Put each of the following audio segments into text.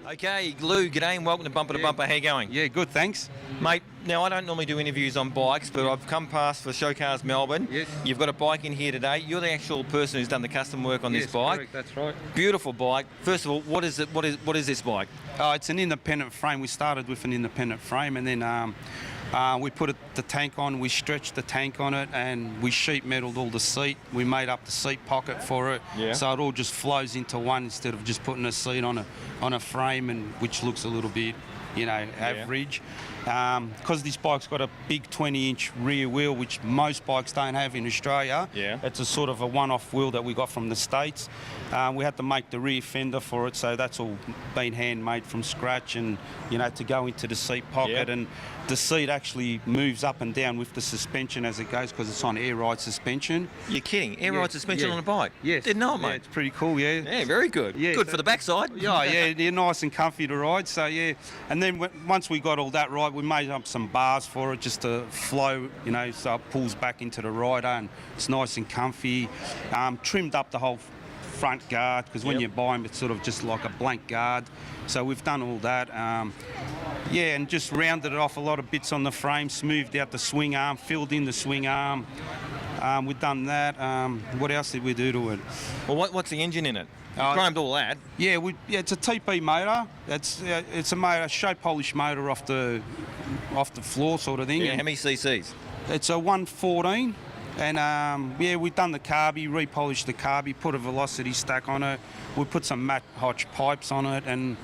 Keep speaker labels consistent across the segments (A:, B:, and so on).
A: Okay, Lou, g'day and welcome to Bumper to Bumper. How you going?
B: Yeah, good, thanks.
A: Mate, now I don't normally do interviews on bikes, but I've come past for Show Cars Melbourne.
B: Yes.
A: You've got a bike in here today. You're the actual person who's done the custom work on this bike.
B: Correct, that's right.
A: Beautiful bike. First of all, what is it? What is this bike?
B: It's an independent frame. We started with an independent frame, and then we put the tank on. We stretched the tank on it, and we sheet metaled all the seat. We made up the seat pocket for it, so it all just flows into one instead of just putting a seat on a frame, and which looks a little bit, average. Because this bike's got a big 20-inch rear wheel, which most bikes don't have in Australia. It's a sort of a one-off wheel that we got from the States. We had to make the rear fender for it, so that's all been handmade from scratch, and to go into the seat pocket. And the seat actually moves up and down with the suspension as it goes, because it's on air ride suspension.
A: You're kidding? Air ride suspension on a bike?
B: Yes.
A: Didn't know it, mate.
B: Yeah, it's pretty cool, yeah.
A: Yeah, very good.
B: Yeah,
A: good for the backside.
B: Yeah, they're nice and comfy to ride, so yeah. And then once we got all that right, we made up some bars for it just to flow, so it pulls back into the rider, and it's nice and comfy. Trimmed up the whole front guard, because when you buy them, it's sort of just like a blank guard. So we've done all that. And just rounded it off a lot of bits on the frame, smoothed out the swing arm, filled in the swing arm. We've done that. What else did we do to it?
A: Well, what's the engine in it? Chromed all that.
B: Yeah, it's a TP motor. It's a motor, show polish motor off the floor sort of thing.
A: Yeah, how many cc's?
B: It's a 114. And we've done the carby, repolished the carby, put a velocity stack on it. We put some matte Hodge pipes on it, and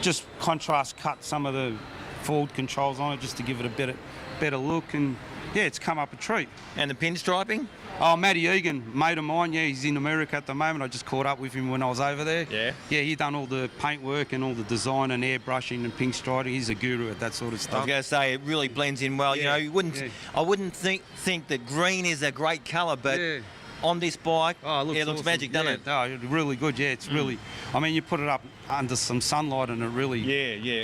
B: just contrast cut some of the forward controls on it just to give it a better look. And yeah, it's come up a treat.
A: And the pinstriping?
B: Oh, Matty Egan, mate of mine, he's in America at the moment. I just caught up with him when I was over there.
A: Yeah?
B: Yeah, he done all the paint work and all the design and airbrushing and pink striping. He's a guru at that sort of stuff.
A: I was going to say, it really blends in well.
B: Yeah,
A: you wouldn't.
B: yeah.
A: I wouldn't think that green is a great colour, but on this bike,
B: it looks
A: awesome. Magic, doesn't it?
B: No, really good, it's really... I mean, you put it up under some sunlight and it really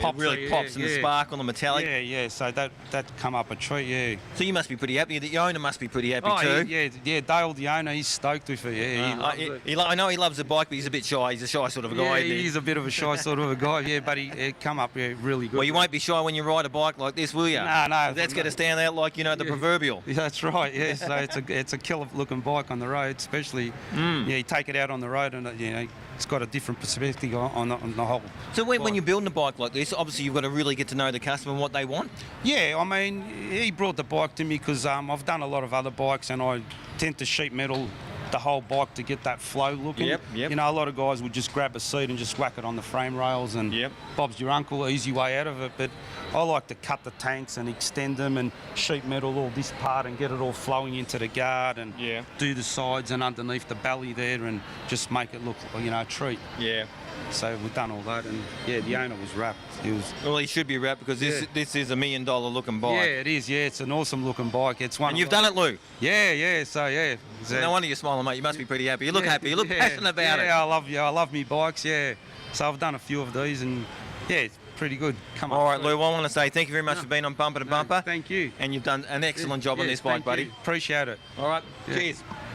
B: pops.
A: It really pops in the spark on the metallic.
B: Yeah, so that come up a treat, yeah.
A: So you must be pretty happy. The owner must be pretty happy too.
B: Yeah, Dale, the owner, he's stoked with it,
A: I know he loves the bike, but he's a bit shy. He's a shy sort of a guy, isn't he?
B: He's a bit of a shy sort of a guy, but he come up really good.
A: Well, you won't be shy when you ride a bike like this, will you?
B: No.
A: That's going to stand out like, the proverbial.
B: Yeah, that's right, yeah. So it's a killer-looking bike on the road, especially. You take it out on the road and, it's got a different perspective on the whole.
A: So when you're building a bike like this, obviously you've got to really get to know the customer and what they want.
B: Yeah, I mean, he brought the bike to me because I've done a lot of other bikes, and I tend to sheet metal the whole bike to get that flow looking.
A: Yep.
B: A lot of guys would just grab a seat and just whack it on the frame rails, and Bob's your uncle, easy way out of it. But I like to cut the tanks and extend them and sheet metal all this part and get it all flowing into the guard, and do the sides and underneath the belly there, and just make it look, a treat.
A: Yeah.
B: So we've done all that, and the owner was wrapped.
A: Well, he should be wrapped, because this is $1 million looking bike.
B: Yeah, it is. Yeah, it's an awesome looking bike. It's one.
A: And you've done it, Lou.
B: Yeah. So
A: no wonder you're smiling, mate. You must be pretty happy. You look happy. You look passionate about it.
B: Yeah, I love me bikes. Yeah. So I've done a few of these, and it's pretty good.
A: All right, Lou. I want to say thank you very much for being on Bumper to Bumper.
B: Thank you.
A: And you've done an excellent job on this bike, buddy.
B: Appreciate it.
A: All right. Cheers.